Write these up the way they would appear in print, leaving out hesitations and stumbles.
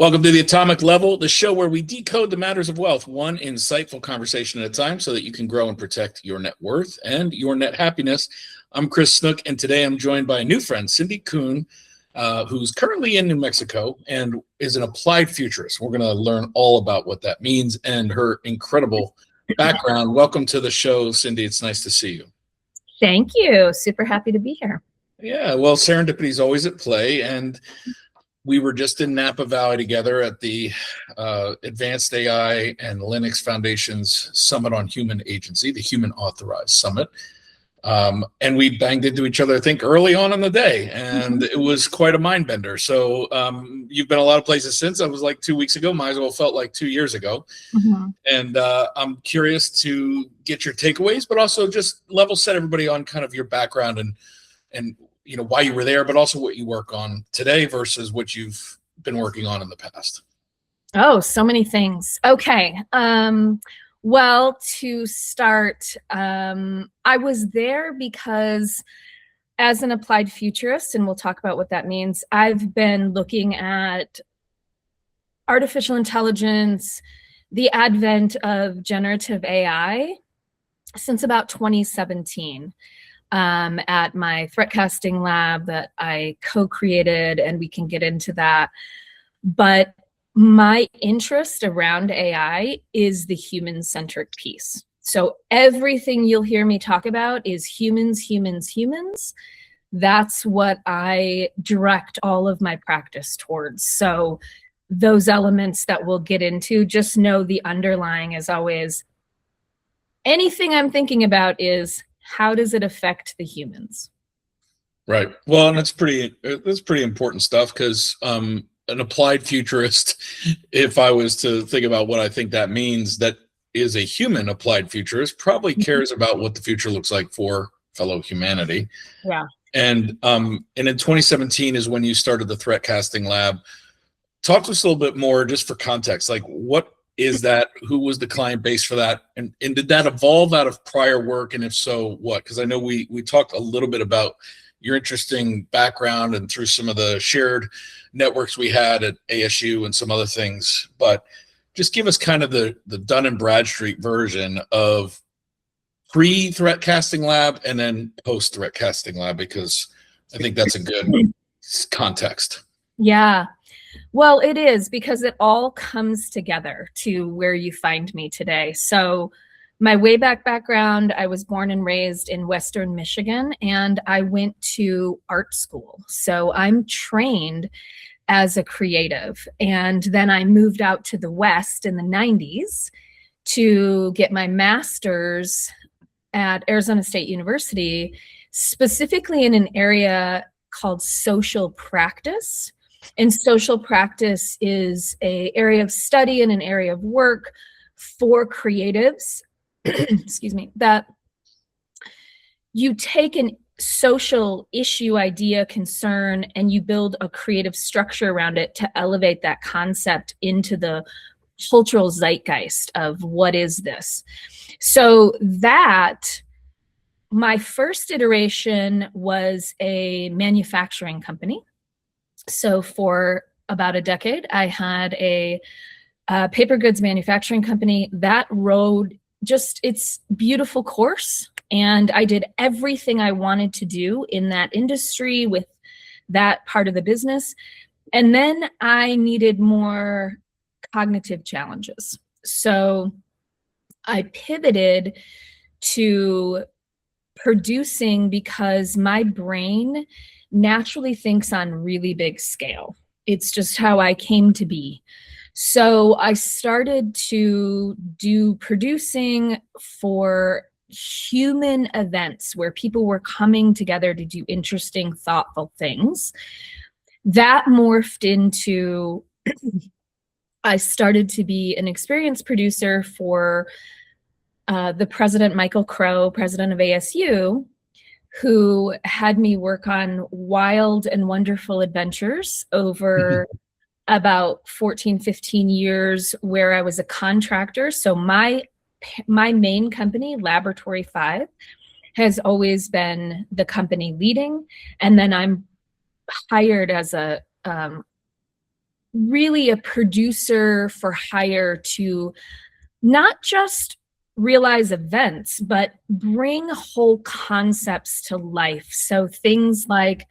Welcome to the Atomic Level, the show where we decode the matters of wealth, one insightful conversation at a time so that you can grow and protect your net worth and your net happiness. I'm Chris Snook, and today I'm joined by a new friend, Cindy Kuhn, who's currently in New Mexico and is an applied futurist. We're going to learn all about what that means and her incredible background. Welcome to the show, Cindy. It's nice to see you. Thank you. Super happy to be here. Yeah, well, serendipity is always at play, and we were just in Napa Valley together at the Advanced AI and Linux Foundation's Summit on Human Agency, the Human Authorized Summit. And we banged into each other, I think, early on in the day, and it was quite a mind bender. So you've been a lot of places since. I was like 2 weeks ago, might as well felt like 2 years ago. And I'm curious to get your takeaways, but also just level set everybody on kind of your background and you know why you were there, but also what you work on today versus what you've been working on in the past. Oh, so many things. Okay. Well, to start, I was there because as an applied futurist, and we'll talk about what that means, I've been looking at artificial intelligence, the advent of generative AI since about 2017. At my threat casting lab that I co-created, and we can get into that. But my interest around AI is the human-centric piece. So everything you'll hear me talk about is humans, humans, humans. That's what I direct all of my practice towards. So those elements that we'll get into, just know the underlying is always, anything I'm thinking about is, how does it affect the humans? Right. Well, and that's pretty important stuff because an applied futurist, if I was to think about what I think that means, that is a human applied futurist, probably cares about what the future looks like for fellow humanity. Yeah. And in 2017 is when you started the threat casting lab. Talk to us a little bit more, just for context, like what is that? Who was the client base for that? And did that evolve out of prior work? And if so, what? Because I know we talked a little bit about your interesting background and through some of the shared networks we had at ASU and some other things. But just give us kind of the Dun and Bradstreet version of pre-threat casting lab and then post-threat casting lab, because I think that's a good context. Yeah. Well, it is, because it all comes together to where you find me today. So my way back background, I was born and raised in Western Michigan, and I went to art school. So I'm trained as a creative. And then I moved out to the West in the 90s to get my master's at Arizona State University, specifically in an area called social practice. And social practice is an area of study and an area of work for creatives, excuse me, that you take a social issue, idea, concern, and you build a creative structure around it to elevate that concept into the cultural zeitgeist of what is this. So that, my first iteration was a manufacturing company. So for about a decade, I had a paper goods manufacturing company that rode just its beautiful course. And I did everything I wanted to do in that industry with that part of the business. And then I needed more cognitive challenges. So I pivoted to producing because my brain naturally thinks on really big scale. It's just how I came to be. So I started to do producing for human events where people were coming together to do interesting, thoughtful things. That morphed into, I started to be an experienced producer for the president, Michael Crow, president of ASU, who had me work on wild and wonderful adventures over about 14, 15 years, where I was a contractor. So my main company, Laboratory 5, has always been the company leading. And then I'm hired as a really a producer for hire to not just realize events, but bring whole concepts to life. So things like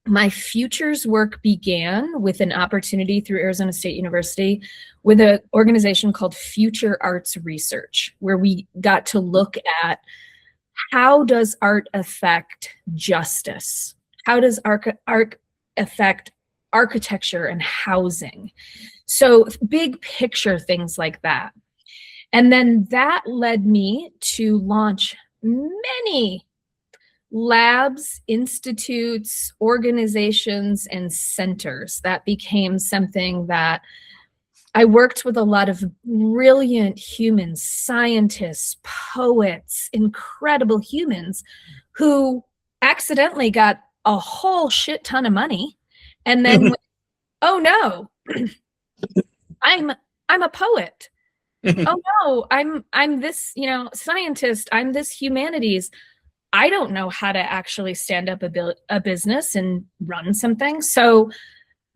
my futures work began with an opportunity through Arizona State University with an organization called Future Arts Research, where we got to look at how does art affect justice? How does art affect architecture and housing? So big picture things like that. And then that led me to launch many labs, institutes, organizations, and centers. That became something that I worked with a lot of brilliant humans, scientists, poets, incredible humans who accidentally got a whole shit ton of money and then went, oh no, I'm a poet. Oh no, I'm this, scientist, I'm this humanities. I don't know how to actually stand up a business and run something. So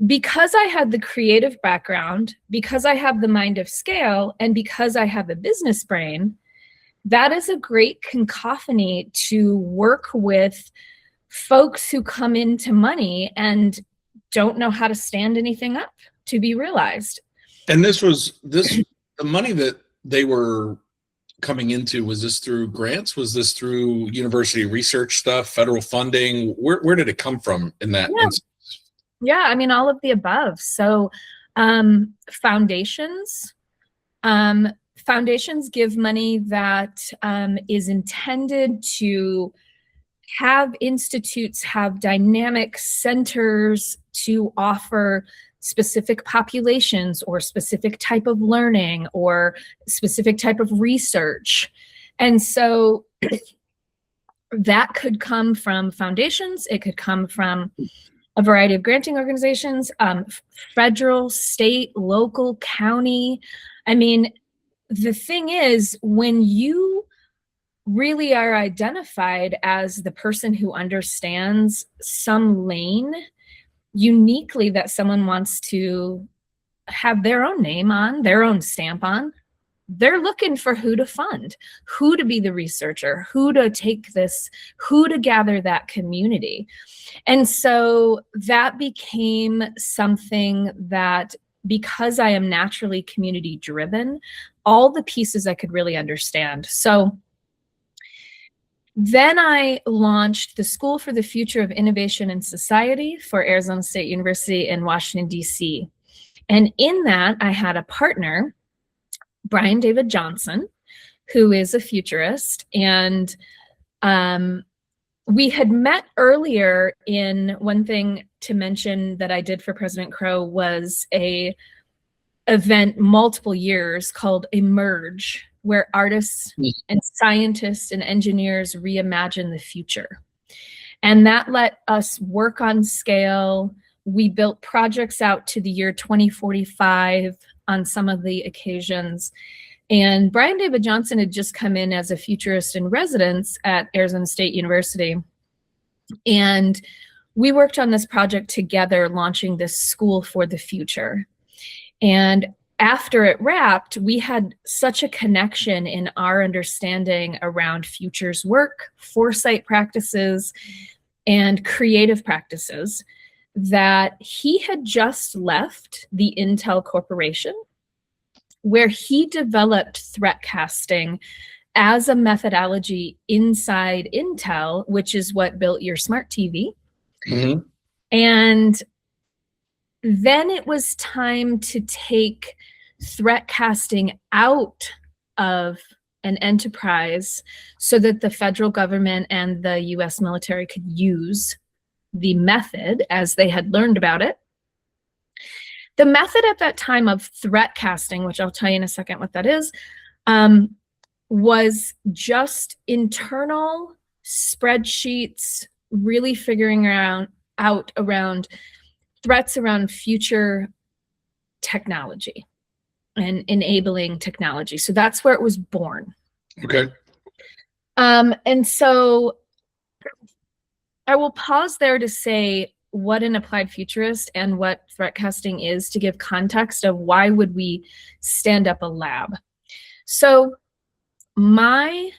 because I had the creative background, because I have the mind of scale, and because I have a business brain, that is a great cacophony to work with folks who come into money and don't know how to stand anything up to be realized. And the money that they were coming into, was this through grants? Was this through university research stuff, federal funding? Where did it come from in that instance? Yeah, I mean, all of the above. So foundations give money that is intended to have institutes have dynamic centers to offer specific populations or specific type of learning or specific type of research. And so that could come from foundations. It could come from a variety of granting organizations, federal, state, local, county. I mean, the thing is, when you really are identified as the person who understands some lane uniquely that someone wants to have their own name on, their own stamp on, they're looking for who to fund, who to be the researcher, who to take this, who to gather that community. And so that became something that, because I am naturally community driven, all the pieces I could really understand. So then I launched the School for the Future of Innovation and Society for Arizona State University in Washington, D.C. And in that, I had a partner, Brian David Johnson, who is a futurist. And we had met earlier in, one thing to mention that I did for President Crow was a event multiple years called Emerge, where artists and scientists and engineers reimagine the future. And that let us work on scale. We built projects out to the year 2045 on some of the occasions. And Brian David Johnson had just come in as a futurist in residence at Arizona State University. And we worked on this project together, launching this School for the Future. And after it wrapped, we had such a connection in our understanding around futures work, foresight practices, and creative practices that he had just left the Intel Corporation, where he developed threat casting as a methodology inside Intel, which is what built your smart TV. Mm-hmm. And then it was time to take threat casting out of an enterprise so that the federal government and the US military could use the method as they had learned about it. The method at that time of threat casting, which I'll tell you in a second what that is, was just internal spreadsheets, really figuring out around threats around future technology and enabling technology. So that's where it was born. Okay. And so I will pause there to say what an applied futurist and what threat casting is to give context of why would we stand up a lab. So my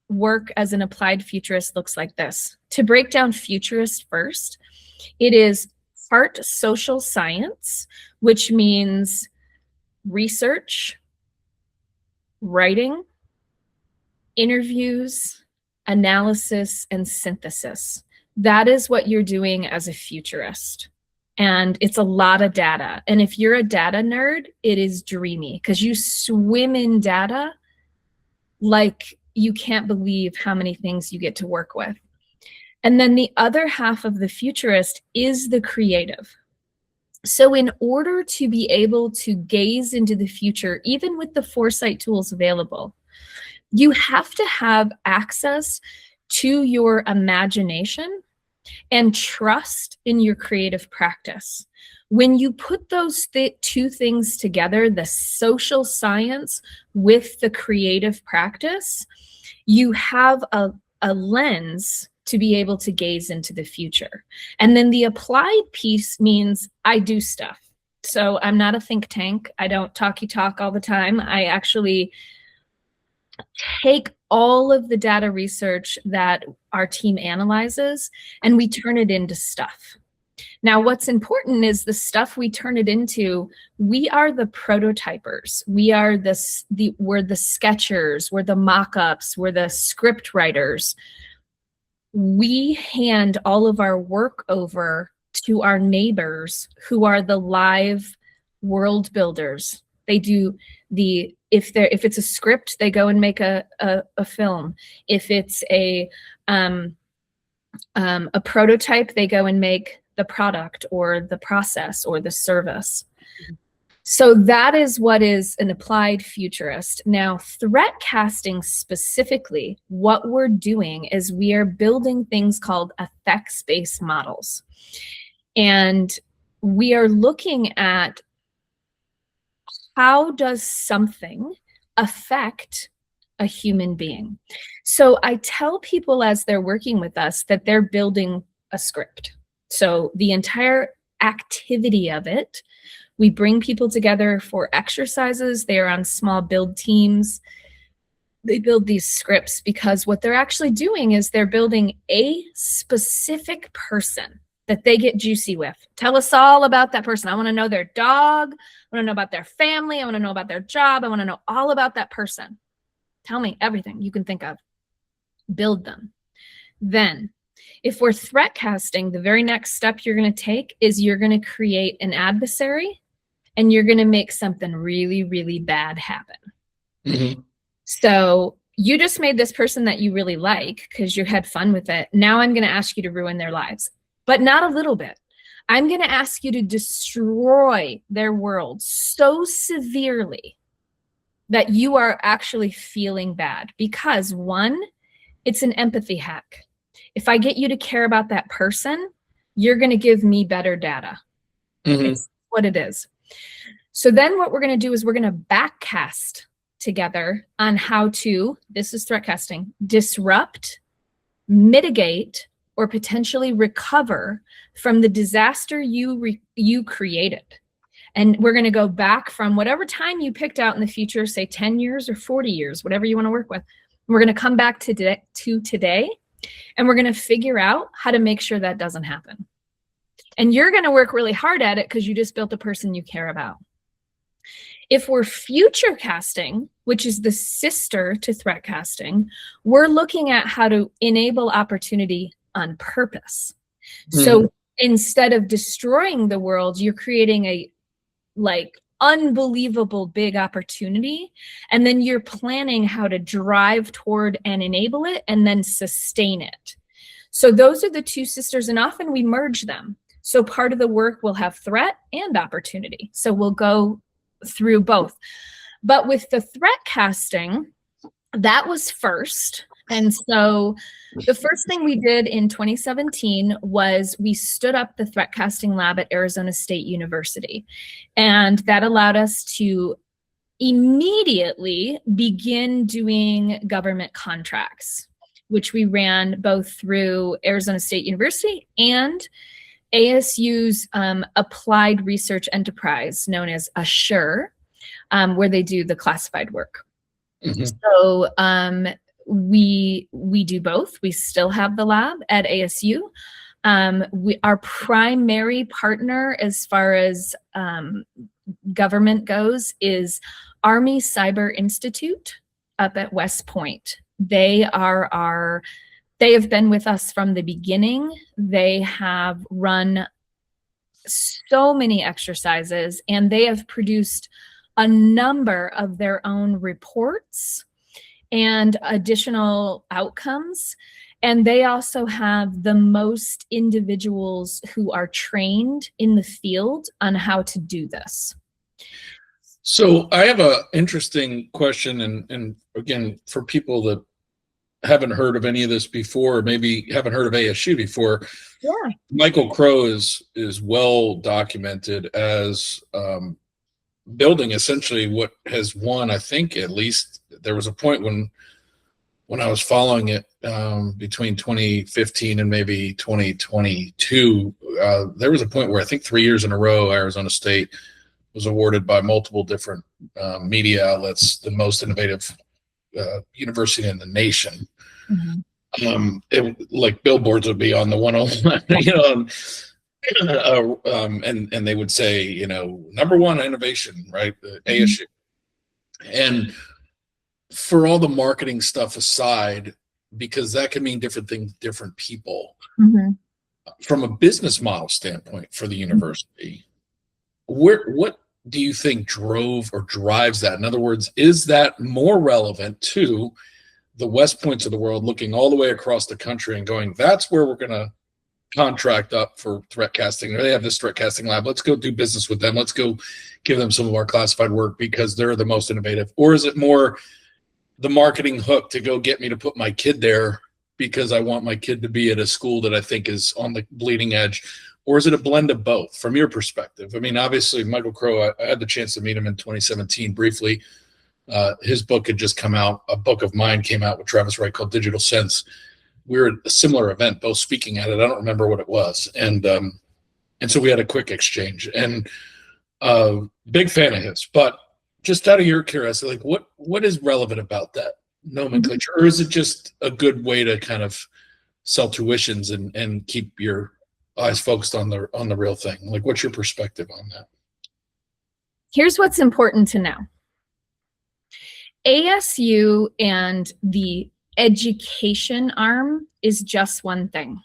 work as an applied futurist looks like this. To break down futurist first, it is part social science, which means research, writing, interviews, analysis, and synthesis. That is what you're doing as a futurist. And it's a lot of data. And if you're a data nerd, it is dreamy because you swim in data like you can't believe how many things you get to work with. And then the other half of the futurist is the creative. So in order to be able to gaze into the future, even with the foresight tools available, you have to have access to your imagination and trust in your creative practice. When you put those two things together, the social science with the creative practice, you have a lens to be able to gaze into the future. And then the applied piece means I do stuff. So I'm not a think tank. I don't talky talk all the time. I actually take all of the data research that our team analyzes and we turn it into stuff. Now, what's important is the stuff we turn it into, we are the prototypers. We are we're the sketchers, we're the mock-ups, we're the script writers. We hand all of our work over to our neighbors who are the live world builders. They do if it's a script, they go and make a film. If it's a prototype, they go and make the product or the process or the service. So that is what is an applied futurist. Now, threat casting specifically, what we're doing is we are building things called effects-based models. And we are looking at how does something affect a human being. So I tell people as they're working with us that they're building a script. So the entire activity of it, we bring people together for exercises. They are on small build teams. They build these scripts because what they're actually doing is they're building a specific person that they get juicy with. Tell us all about that person. I want to know their dog. I want to know about their family. I want to know about their job. I want to know all about that person. Tell me everything you can think of. Build them. Then, if we're threat casting, the very next step you're going to take is you're going to create an adversary and you're going to make something really, really bad happen. Mm-hmm. So you just made this person that you really like because you had fun with it. Now I'm going to ask you to ruin their lives, but not a little bit. I'm going to ask you to destroy their world so severely that you are actually feeling bad because, one, it's an empathy hack. If I get you to care about that person, you're going to give me better data. Mm-hmm. It's what it is. So then what we're going to do is we're going to backcast together on how to, this is threat casting, disrupt, mitigate, or potentially recover from the disaster you created. And we're going to go back from whatever time you picked out in the future, say 10 years or 40 years, whatever you want to work with. We're going to come back to today, and we're going to figure out how to make sure that doesn't happen. And you're going to work really hard at it because you just built a person you care about. If we're future casting, which is the sister to threat casting, we're looking at how to enable opportunity on purpose. So instead of destroying the world, you're creating a unbelievable big opportunity, and then you're planning how to drive toward and enable it and then sustain it. So those are the two sisters, and often we merge them. So part of the work will have threat and opportunity. So we'll go through both. But with the threat casting, that was first. And so the first thing we did in 2017 was we stood up the threat casting lab at Arizona State University. And that allowed us to immediately begin doing government contracts, which we ran both through Arizona State University and ASU's applied research enterprise, known as ASSURE, where they do the classified work. So we do both. We still have the lab at ASU. Our primary partner as far as government goes is Army Cyber Institute up at West Point. They have been with us from the beginning. They have run so many exercises, and they have produced a number of their own reports and additional outcomes. And they also have the most individuals who are trained in the field on how to do this. So I have an interesting question, and again, for people that haven't heard of any of this before, or maybe haven't heard of ASU before, yeah. Michael Crow is well documented as building essentially what has won. I think at least there was a point when I was following it between 2015 and maybe 2022, there was a point where I think 3 years in a row, Arizona State was awarded by multiple different media outlets the most innovative university in the nation. Like billboards would be on the 101, and they would say, #1 innovation, right? ASU. And for all the marketing stuff aside, because that can mean different things, different people. From a business model standpoint for the university, what do you think drove or drives that? In other words, is that more relevant to the West Points of the world looking all the way across the country and going, that's where we're going to contract up for threat casting, or they have this threat casting lab, let's go do business with them, let's go give them some of our classified work because they're the most innovative? Or is it more the marketing hook to go get me to put my kid there because I want my kid to be at a school that I think is on the bleeding edge? Or is it a blend of both from your perspective? I mean, obviously, Michael Crow, I had the chance to meet him in 2017 briefly. His book had just come out. A book of mine came out with Travis Wright called Digital Sense. We were at a similar event, both speaking at it. I don't remember what it was. And so we had a quick exchange. And big fan of his. But just out of your curiosity, like what is relevant about that nomenclature? Or is it just a good way to kind of sell tuitions and keep your eyes focused on the real thing? Like, what's your perspective on that? Here's what's important to know. ASU and the education arm is just one thing.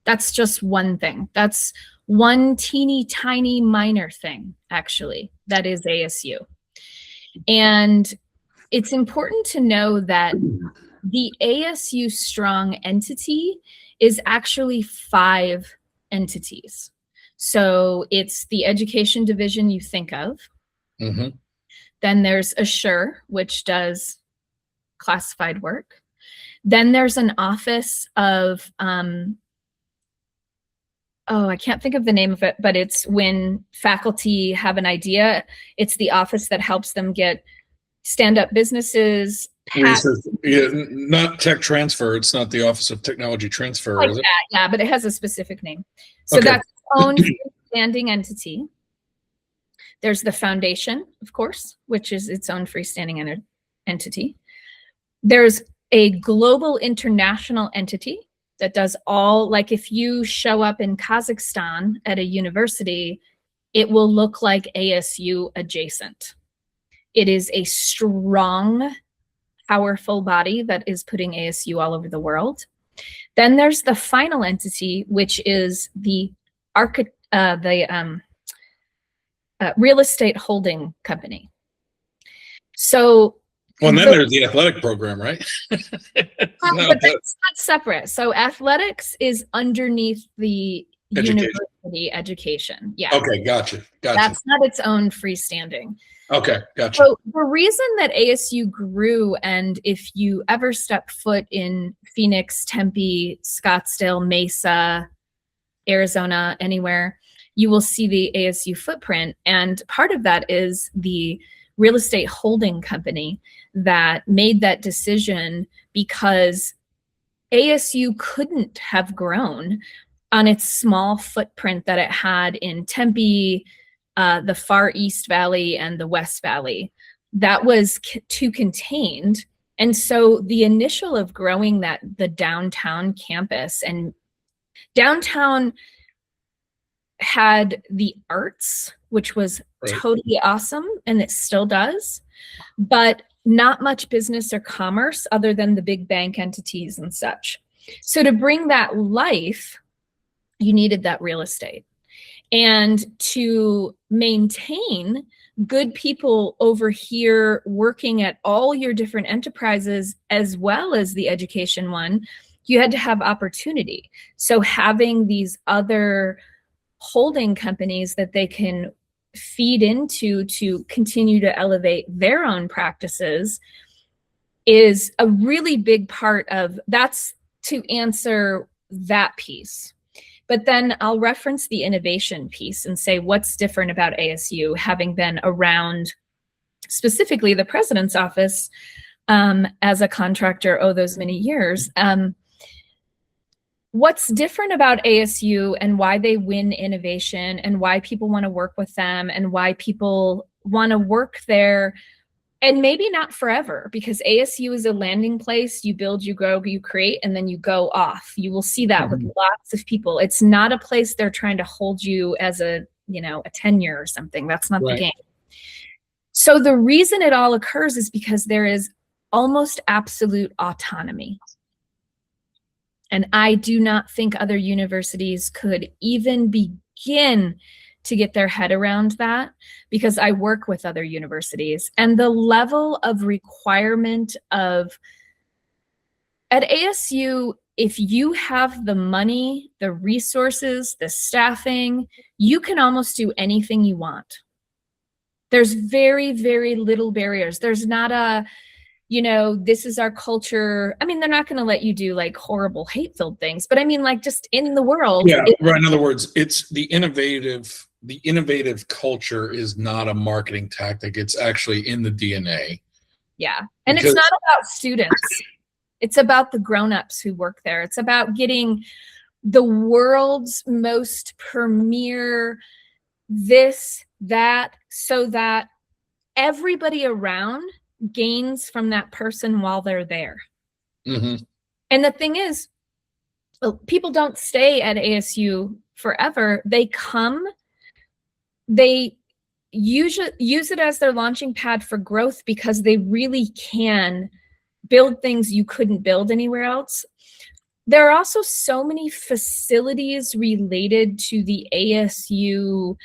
That's just one thing. That's one teeny tiny minor thing, actually, that is ASU. And it's important to know that the ASU strong entity is actually 5 entities. So it's the education division you think of. Then there's Assure, which does classified work. Then there's an office of, I can't think of the name of it, but it's when faculty have an idea, it's the office that helps them get stand-up businesses. Not tech transfer. It's not the Office of Technology Transfer, like is it? Yeah, but it has a specific name. So that's its own freestanding entity. There's the foundation, of course, which is its own freestanding entity. There's a global international entity that does all, like if you show up in Kazakhstan at a university, it will look like ASU adjacent. It is a strong, powerful body that is putting ASU all over the world. Then there's the final entity, which is the real estate holding company. So, well, and then there's the athletic program, right? But that's not separate. So athletics is underneath the university education. Yeah. Okay, gotcha. That's not its own freestanding. Okay, gotcha. So the reason that ASU grew, and if you ever step foot in Phoenix, Tempe, Scottsdale, Mesa, Arizona, anywhere, you will see the ASU footprint. And part of that is the real estate holding company that made that decision because ASU couldn't have grown on its small footprint that it had in Tempe, the Far East Valley, and the West Valley. That was too contained. And so the initial of growing the downtown campus, and downtown had the arts, which was totally awesome, and it still does, but not much business or commerce other than the big bank entities and such. So to bring that life, you needed that real estate. And to maintain good people over here working at all your different enterprises, as well as the education one, you had to have opportunity. So having these other holding companies that they can feed into to continue to elevate their own practices is a really big part of, that's to answer that piece. But then I'll reference the innovation piece and say, what's different about ASU, having been around specifically the president's office as a contractor, those many years. What's different about ASU and why they win innovation and why people want to work with them and why people want to work there, and maybe not forever, because ASU is a landing place. You build, you grow, you create, and then you go off. You will see that with lots of people. It's not a place they're trying to hold you as a tenure or something. That's not the game. So the reason it all occurs is because there is almost absolute autonomy. And I do not think other universities could even begin to get their head around that, because I work with other universities, and the level of requirement at ASU, if you have the money, the resources, the staffing, you can almost do anything you want. There's very, very little barriers. There's not a, this is our culture. I mean, they're not going to let you do like horrible hate-filled things, but I mean, like, just in the world. Yeah, right. In other words, it's the innovative culture is not a marketing tactic. It's actually in the DNA. Yeah. And it's not about students. It's about the grown-ups who work there. It's about getting the world's most premier this, that, so that everybody around gains from that person while they're there. And the thing is, people don't stay at ASU forever. They come, they use it as their launching pad for growth, because they really can build things you couldn't build anywhere else. There are also so many facilities related to the ASU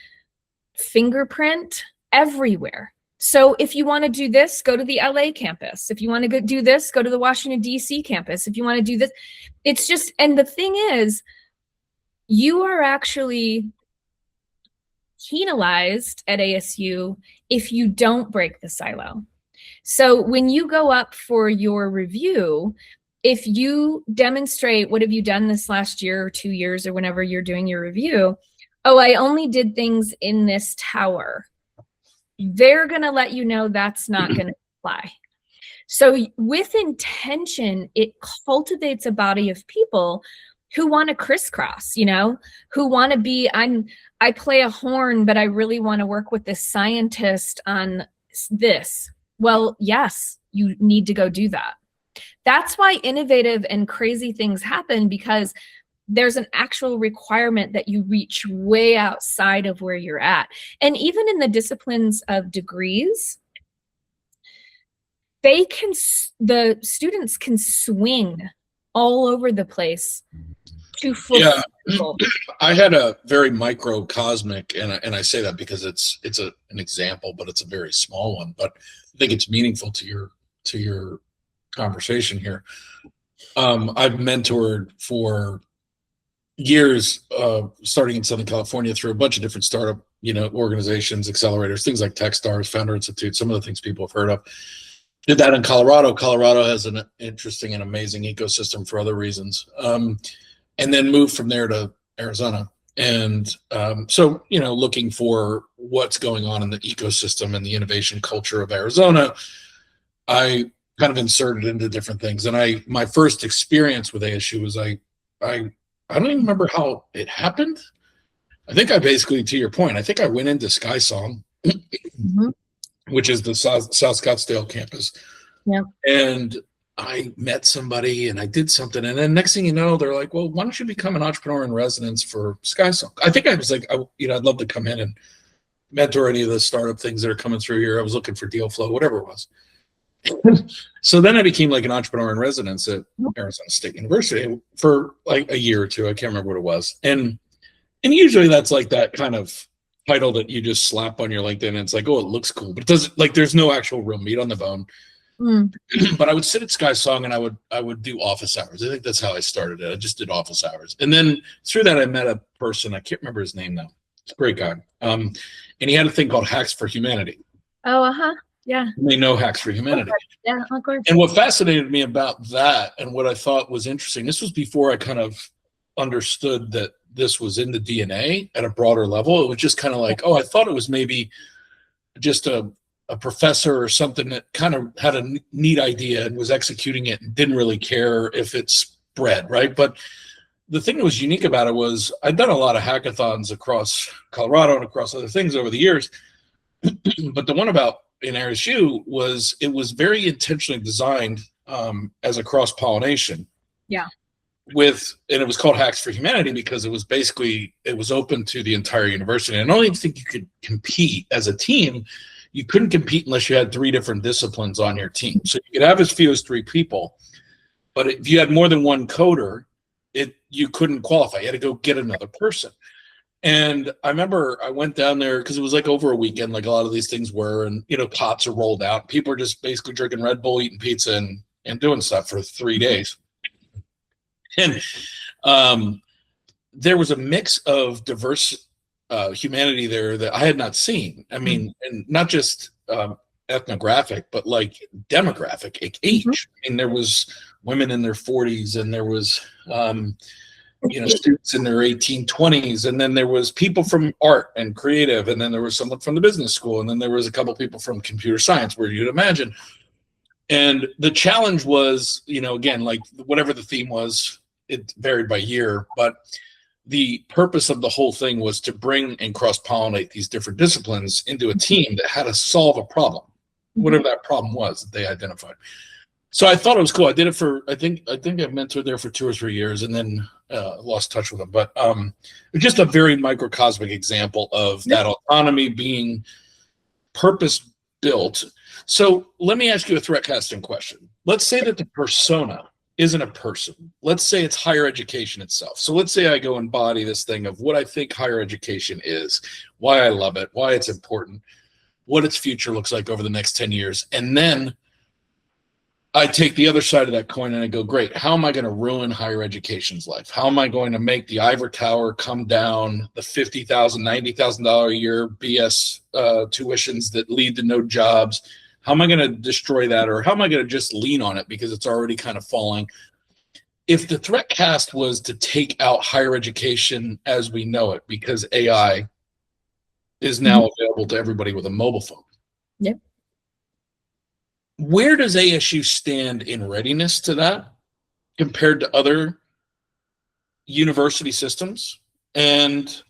fingerprint everywhere. So if you want to do this, go to the LA campus. If you want to do this, go to the Washington, D.C. campus. If you want to do this, it's just, and the thing is, you are actually penalized at ASU if you don't break the silo. So when you go up for your review, if you demonstrate, what have you done this last year or 2 years or whenever you're doing your review? Oh, I only did things in this tower. They're going to let you know that's not going to apply. So with intention, it cultivates a body of people who want to crisscross, who want to be, I play a horn, but I really want to work with this scientist on this. Well, yes, you need to go do that. That's why innovative and crazy things happen, because there's an actual requirement that you reach way outside of where you're at. And even in the disciplines of degrees, the students can swing all over the place to fulfill. Yeah, I had a very microcosmic, and I say that because it's an example, but it's a very small one. But I think it's meaningful to your conversation here. I've mentored for years, starting in Southern California, through a bunch of different startup, organizations, accelerators, things like Techstars, Founder Institute, some of the things people have heard of. Did that in Colorado. Colorado has an interesting and amazing ecosystem for other reasons. And then moved from there to Arizona. And so, looking for what's going on in the ecosystem and the innovation culture of Arizona, I kind of inserted into different things. And my first experience with ASU was I I don't even remember how it happened. I think I basically, to your point, I think I went into Sky Song, which is the South Scottsdale campus. Yeah. And I met somebody and I did something. And then next thing you know, they're like, well, why don't you become an entrepreneur in residence for Sky Song? I think I was like, I'd love to come in and mentor any of the startup things that are coming through here. I was looking for deal flow, whatever it was. So then I became like an entrepreneur in residence at Arizona State University for like a year or two. I can't remember what it was. And usually that's like that kind of title that you just slap on your LinkedIn and it's like, oh, it looks cool, but it doesn't, like, there's no actual real meat on the bone. But I would sit at Sky Song and I would do office hours. I think that's how I started it. I just did office hours. And then through that, I met a person. I can't remember his name now. It's a great guy. And he had a thing called Hacks for Humanity. Oh, yeah. You may know Hacks for Humanity. Yeah, of course. And what fascinated me about that and what I thought was interesting, this was before I kind of understood that this was in the DNA at a broader level. It was just kind of like, oh, I thought it was maybe just a professor or something that kind of had a neat idea and was executing it and didn't really care if it spread, right? But the thing that was unique about it was I'd done a lot of hackathons across Colorado and across other things over the years. But the one about in ASU was it was very intentionally designed as a cross-pollination. Yeah. And it was called Hacks for Humanity because it was basically, it was open to the entire university. And I don't even think you could compete as a team. You couldn't compete unless you had 3 different disciplines on your team. So you could have as few as 3 people, but if you had more than one coder, you couldn't qualify. You had to go get another person. And I remember I went down there because it was like over a weekend, like a lot of these things were, and pots are rolled out. People are just basically drinking Red Bull, eating pizza, and doing stuff for 3 days. And there was a mix of diverse humanity there that I had not seen. I mean, and not just ethnographic, but like demographic, like age. I mean, there was women in their 40s, and there was students in their 1820s, and then there was people from art and creative, and then there was someone from the business school, and then there was a couple people from computer science, where you'd imagine. And the challenge was, again, like whatever the theme was, it varied by year, but the purpose of the whole thing was to bring and cross-pollinate these different disciplines into a team that had to solve a problem, whatever that problem was that they identified. So I thought it was cool. I did it for, I think I mentored there for 2 or 3 years, and then lost touch with them. But it's just a very microcosmic example of that autonomy being purpose-built. So let me ask you a threat casting question. Let's say that the persona isn't a person. Let's say it's higher education itself. So let's say I go embody this thing of what I think higher education is, why I love it, why it's important, what its future looks like over the next 10 years. And then I take the other side of that coin and I go, great, how am I going to ruin higher education's life? How am I going to make the Ivor Tower come down, the $50,000, $90,000 a year BS tuitions that lead to no jobs? How am I going to destroy that? Or how am I going to just lean on it because it's already kind of falling? If the threat cast was to take out higher education as we know it, because AI is now available to everybody with a mobile phone. Yep. Where does ASU stand in readiness to that compared to other university systems? And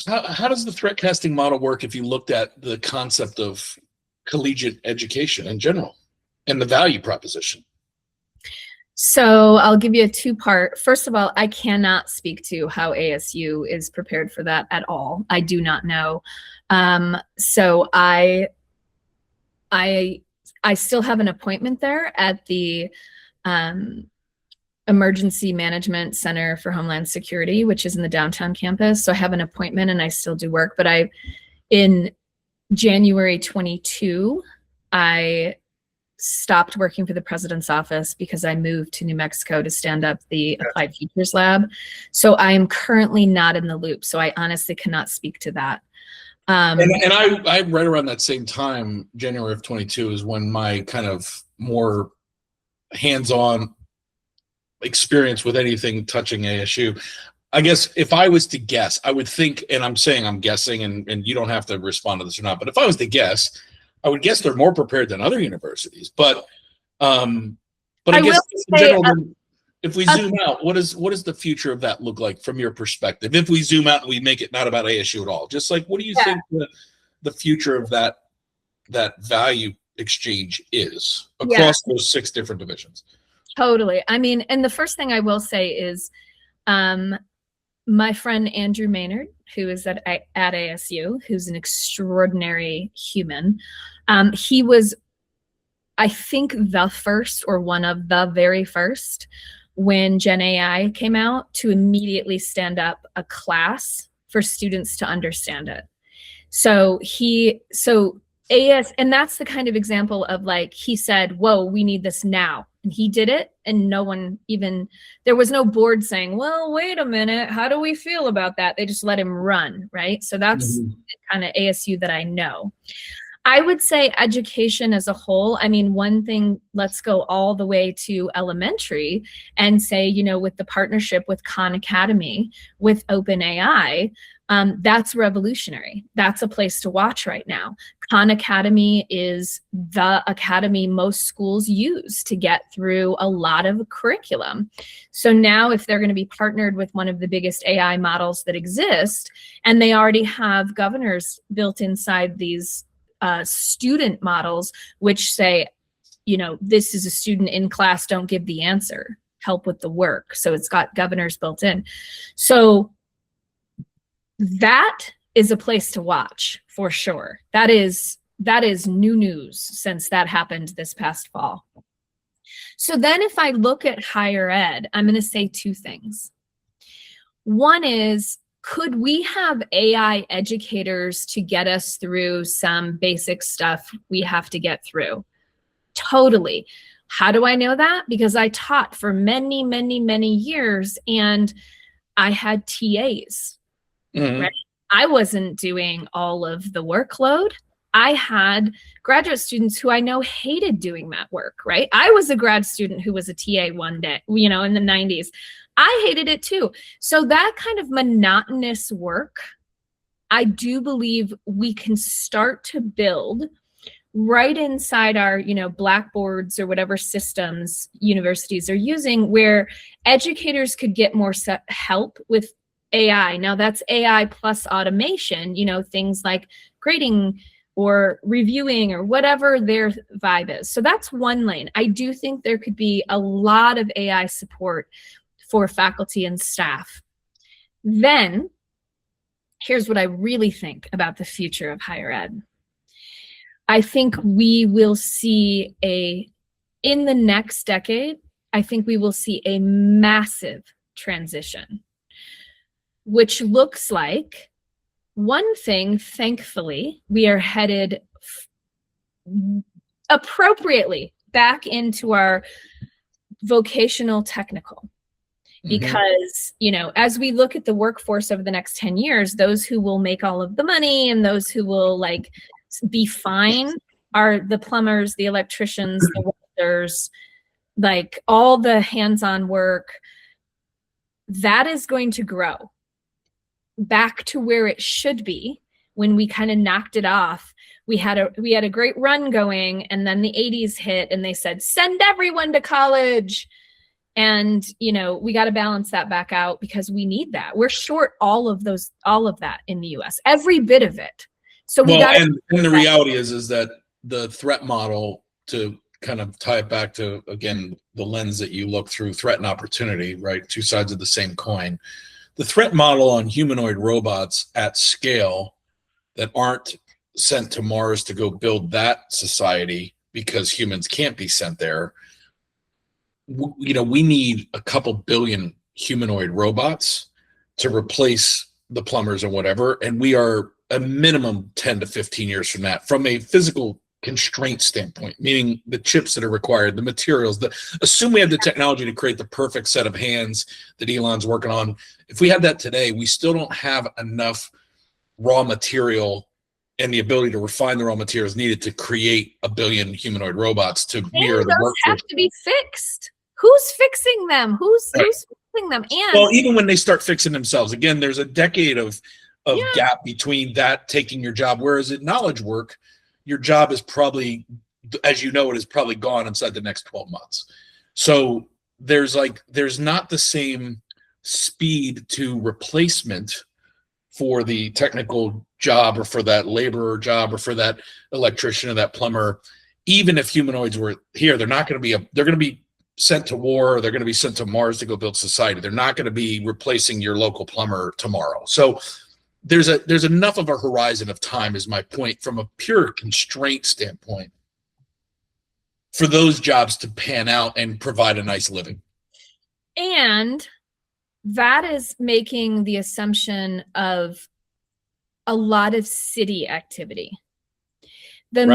how does the threat casting model work if you looked at the concept of collegiate education in general and the value proposition? So I'll give you a 2-part. First of all, I cannot speak to how ASU is prepared for that at all. I do not know. So I still have an appointment there at the Emergency Management Center for Homeland Security, which is in the downtown campus. So I have an appointment and I still do work, but in January 22, I stopped working for the president's office because I moved to New Mexico to stand up the Applied Futures Lab. So I am currently not in the loop. So I honestly cannot speak to that. And I right around that same time, January of 22, is when my kind of more hands-on experience with anything touching ASU. I guess if I was to guess, I would think, and I'm saying I'm guessing, and you don't have to respond to this or not, but if I was to guess, I would guess they're more prepared than other universities. But I guess in general, If we zoom out, what does the future of that look like from your perspective? If we zoom out and we make it not about ASU at all, just like what do you think the future of that value exchange is across those 6 different divisions? Totally. I mean, and the first thing I will say is my friend Andrew Maynard, who is at ASU, who's an extraordinary human, he was, I think, the first or one of the very first when Gen AI came out to immediately stand up a class for students to understand it. So and that's the kind of example of like, he said, whoa, we need this now. And he did it. And no one there was no board saying, well, wait a minute, how do we feel about that? They just let him run, right? So that's kind of ASU that I know. I would say education as a whole. I mean, one thing, let's go all the way to elementary and say, you know, with the partnership with Khan Academy, with OpenAI, that's revolutionary. That's a place to watch right now. Khan Academy is the academy most schools use to get through a lot of curriculum. So now if they're going to be partnered with one of the biggest AI models that exist, and they already have governors built inside these student models, which say, you know, this is a student in class, don't give the answer, help with the work. So it's got governors built in. So that is a place to watch for sure. That is new news since that happened this past fall. So then if I look at higher ed, I'm going to say 2 things. One is, could we have AI educators to get us through some basic stuff we have to get through? Totally. How do I know that? Because I taught for many, many, many years and I had TAs. Right? I wasn't doing all of the workload. I had graduate students who I know hated doing that work, right? I was a grad student who was a TA one day, you know, in the 90s. I hated it too. So that kind of monotonous work, I do believe we can start to build right inside our, you know, blackboards or whatever systems universities are using, where educators could get more help with AI. Now that's AI plus automation, you know, things like grading or reviewing or whatever their vibe is. So that's one lane. I do think there could be a lot of AI support for faculty and staff. Then here's what I really think about the future of higher ed. I think we will see in the next decade, I think we will see a massive transition, which looks like, one thing, thankfully, we are headed appropriately back into our vocational technical. Because, you know, as we look at the workforce over the next 10 years, those who will make all of the money and those who will like be fine are the plumbers, the electricians, the welders, like all the hands-on work. That is going to grow back to where it should be. When we kind of knocked it off, we had a great run going, and then the 80s hit and they said, send everyone to college. And, you know, we got to balance that back out because we need that. We're short all of that in the US, every bit of it. So and the reality is that the threat model, to kind of tie it back to, again, the lens that you look through, threat and opportunity, right? 2 sides of the same coin. The threat model on humanoid robots at scale that aren't sent to Mars to go build that society because humans can't be sent there. You know, we need a couple billion humanoid robots to replace the plumbers and whatever. And we are a minimum 10 to 15 years from that, from a physical constraint standpoint, meaning the chips that are required, the materials, assume we have the technology to create the perfect set of hands that Elon's working on. If we had that today, we still don't have enough raw material and the ability to refine the raw materials needed to create a billion humanoid robots to mirror the workforce. Have to be fixed. Who's fixing them? Who's fixing them? And well, even when they start fixing themselves, again, there's a decade of gap between that taking your job. Whereas in knowledge work, your job is probably, as you know, it is probably gone inside the next 12 months. So there's not the same speed to replacement for the technical job or for that laborer job or for that electrician or that plumber. Even if humanoids were here, they're going to be sent to war, or they're going to be sent to Mars to go build society. They're not going to be replacing your local plumber tomorrow. So there's enough of a horizon of time, is my point, from a pure constraint standpoint, for those jobs to pan out and provide a nice living. And that is making the assumption of a lot of city activity. The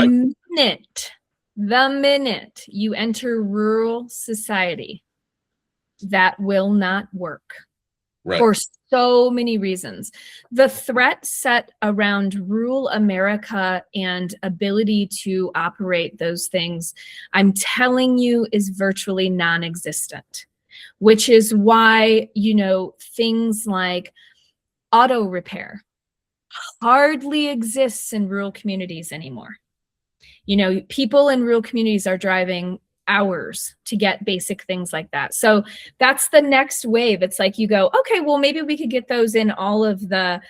minute you enter rural society, that will not work. Right. For so many reasons. The threat set around rural America and ability to operate those things, I'm telling you, is virtually non-existent, which is why, things like auto repair hardly exists in rural communities anymore. People in rural communities are driving hours to get basic things like that. So that's the next wave. It's like you go, okay, well, maybe we could get those in all of the,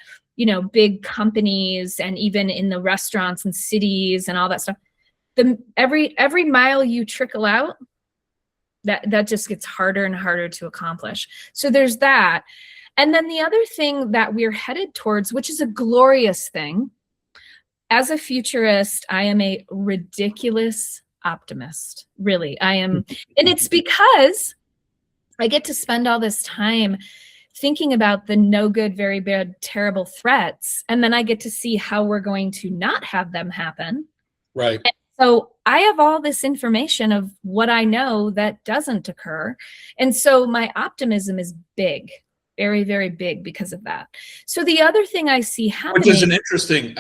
big companies and even in the restaurants and cities and all that stuff. Every mile you trickle out, that just gets harder and harder to accomplish. So there's that. And then the other thing that we're headed towards, which is a glorious thing, as a futurist, I am a ridiculous optimist. Really, I am. And it's because I get to spend all this time thinking about the no good, very bad, terrible threats. And then I get to see how we're going to not have them happen. Right. And so I have all this information of what I know that doesn't occur. And so my optimism is big, very, very big because of that. So the other thing I see happening. Which is an interesting,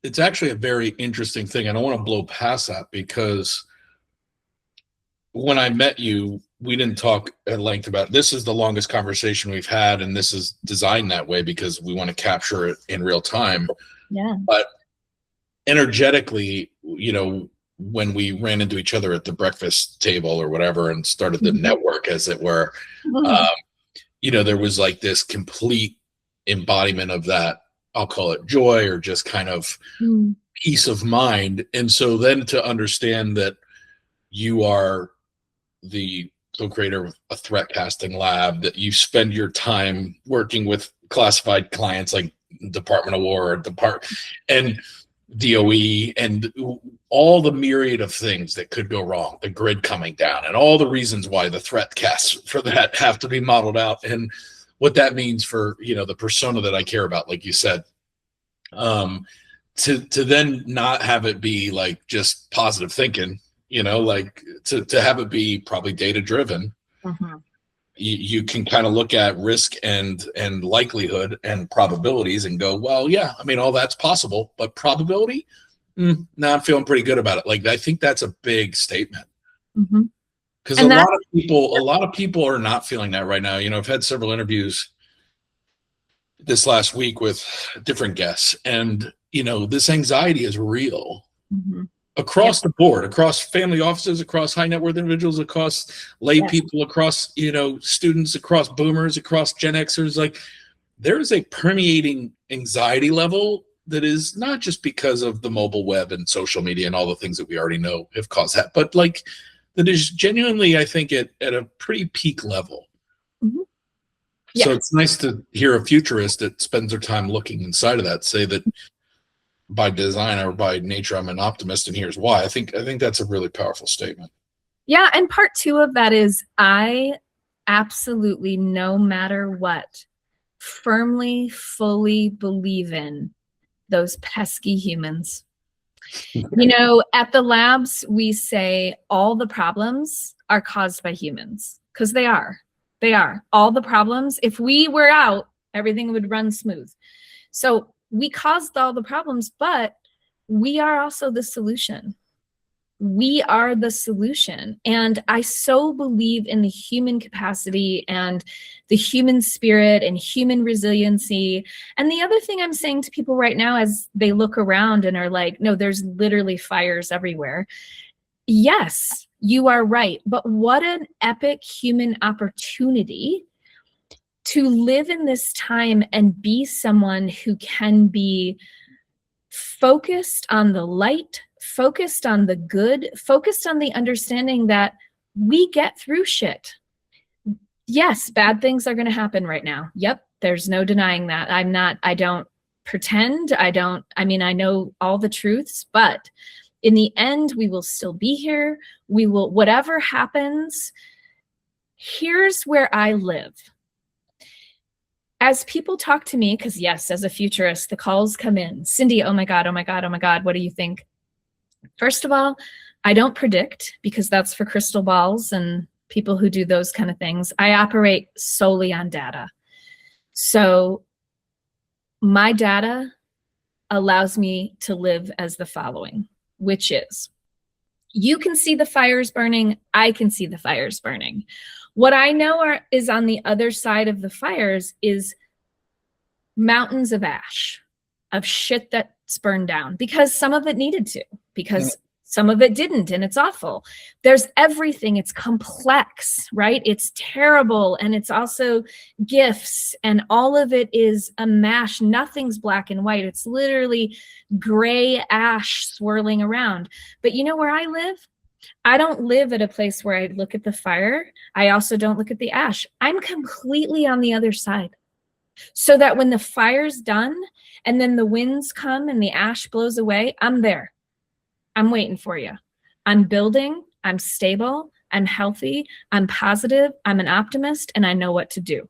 it's actually a very interesting thing. I don't want to blow past that, because when I met you, we didn't talk at length about, this is the longest conversation we've had, and this is designed that way because we want to capture it in real time. Yeah. But energetically, when we ran into each other at the breakfast table or whatever and started the network, as it were, there was like this complete embodiment of that. I'll call it joy, or just kind of peace of mind. And so then to understand that you are the co-creator of a threat casting lab, that you spend your time working with classified clients like Department of War and DOE, and all the myriad of things that could go wrong, the grid coming down, and all the reasons why the threat casts for that have to be modeled out, and what that means for the persona that I care about, like you said, to then not have it be like just positive thinking, like to have it be probably data driven. You can kind of look at risk and likelihood and probabilities and go, well, yeah, all that's possible, but probability, no, I'm feeling pretty good about it. Like, I think that's a big statement. Because a lot of people are not feeling that right now. I've had several interviews this last week with different guests, and this anxiety is real across the board, across family offices, across high net worth individuals, across lay people, across students, across boomers, across Gen Xers. Like, there is a permeating anxiety level that is not just because of the mobile web and social media and all the things that we already know have caused that, but like, that is genuinely, I think, at a pretty peak level. So it's nice to hear a futurist that spends their time looking inside of that say that by design or by nature, I'm an optimist, and here's why. I think that's a really powerful statement. Yeah, and part two of that is, I absolutely, no matter what, firmly, fully believe in those pesky humans. At the labs, we say all the problems are caused by humans, because they are. They are. All the problems, if we were out, everything would run smooth. So we caused all the problems, but we are also the solution. We are the solution. And I so believe in the human capacity and the human spirit and human resiliency. And the other thing I'm saying to people right now, as they look around and are like, no, there's literally fires everywhere. Yes, You are right. But what an epic human opportunity to live in this time and be someone who can be focused on the light, focused on the good, focused on the understanding that we get through shit. Yes, bad things are going to happen right now. Yep, there's no denying that. I don't pretend. I know all the truths, but in the end, we will still be here. We will, whatever happens, here's where I live. As people talk to me, because yes, as a futurist, the calls come in. Cindy, oh my God, oh my God, oh my God, what do you think? First of all, I don't predict, because that's for crystal balls and people who do those kind of things. I operate solely on data. So my data allows me to live as the following, which is, you can see the fires burning, I can see the fires burning. What I know is on the other side of the fires is mountains of ash, of shit that's burned down, because some of it needed to, because some of it didn't, and it's awful. There's everything. It's complex, right? It's terrible, and it's also gifts, and all of it is a mash. Nothing's black and white. It's literally gray ash swirling around. But you know where I live? I don't live at a place where I look at the fire. I also don't look at the ash. I'm completely on the other side. So that when the fire's done and then the winds come and the ash blows away, I'm there. I'm waiting for you. I'm building. I'm stable. I'm healthy. I'm positive. I'm an optimist, and I know what to do.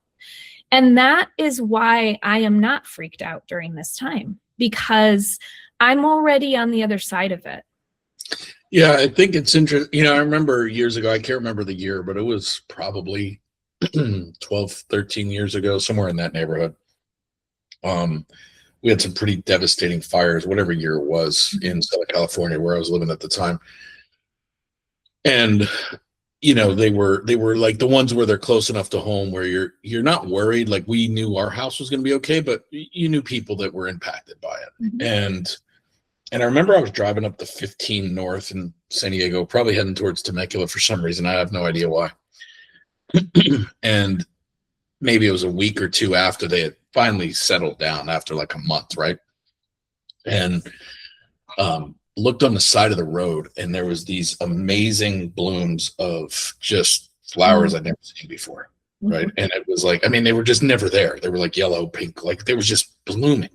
And that is why I am not freaked out during this time, because I'm already on the other side of it. Yeah, I think it's interesting. I remember years ago, I can't remember the year, but it was probably 12, 13 years ago, somewhere in that neighborhood. We had some pretty devastating fires, whatever year it was, in Southern California, where I was living at the time. And they were like the ones where they're close enough to home where you're not worried. Like, we knew our house was going to be okay, but you knew people that were impacted by it. Mm-hmm. And I remember I was driving up the 15 north in San Diego, probably heading towards Temecula for some reason. I have no idea why. And maybe it was a week or two after they had finally settled down, after like a month, right? And looked on the side of the road, and there was these amazing blooms of just flowers I'd never seen before, right? And it was like, they were just never there. They were like yellow, pink, like they was just blooming.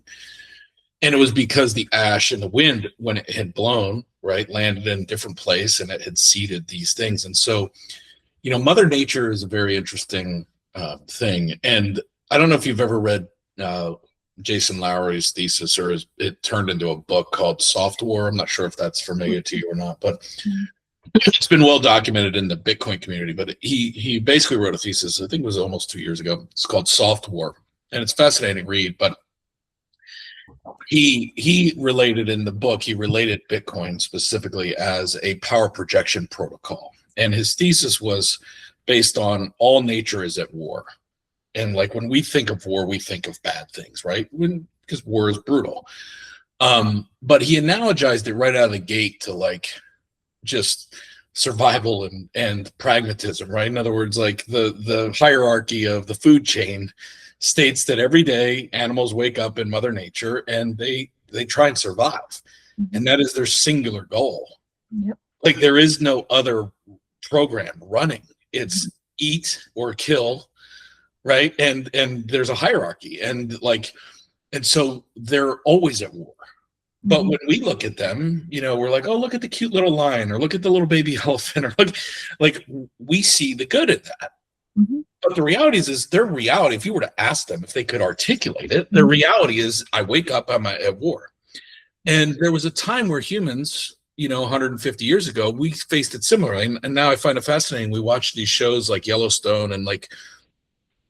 And it was because the ash and the wind, when it had blown, right, landed in a different place, and it had seeded these things. And so, Mother Nature is a very interesting thing. And I don't know if you've ever read Jason Lowery's thesis, or it turned into a book called Soft War. I'm not sure if that's familiar to you or not, but it's been well documented in the Bitcoin community. But he basically wrote a thesis, I think it was almost 2 years ago. It's called Soft War, and it's a fascinating read. But he related in the book, he related Bitcoin specifically as a power projection protocol. And his thesis was based on all nature is at war. And like, when we think of war, we think of bad things, right? Because war is brutal. But he analogized it right out of the gate to like just survival and pragmatism, right? In other words, like the hierarchy of the food chain states that every day animals wake up in Mother Nature and they try and survive. Mm-hmm. And that is their singular goal. Yep. Like, there is no other program running. It's eat or kill, right? And there's a hierarchy, and so they're always at war. But when we look at them, we're like, oh, look at the cute little lion, or look at the little baby elephant, or like we see the good in that. Mm-hmm. But the reality is their reality, if you were to ask them if they could articulate it, their reality is, I wake up, I'm at war. And there was a time where humans, 150 years ago, we faced it similarly. And now I find it fascinating. We watch these shows like Yellowstone and like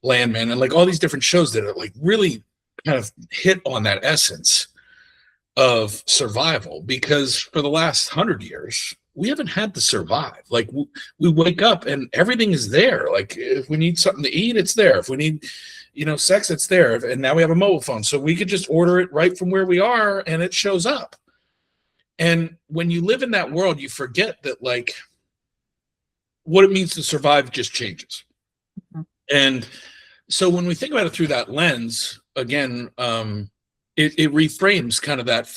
Landman and like all these different shows that are like really kind of hit on that essence of survival, because for the last 100 years, we haven't had to survive. Like, we wake up and everything is there. Like, if we need something to eat, it's there. If we need, sex, it's there. And now we have a mobile phone, so we could just order it right from where we are and it shows up. And when you live in that world, you forget that, like, what it means to survive just changes. Mhm. And so when we think about it through that lens, again, it reframes kind of that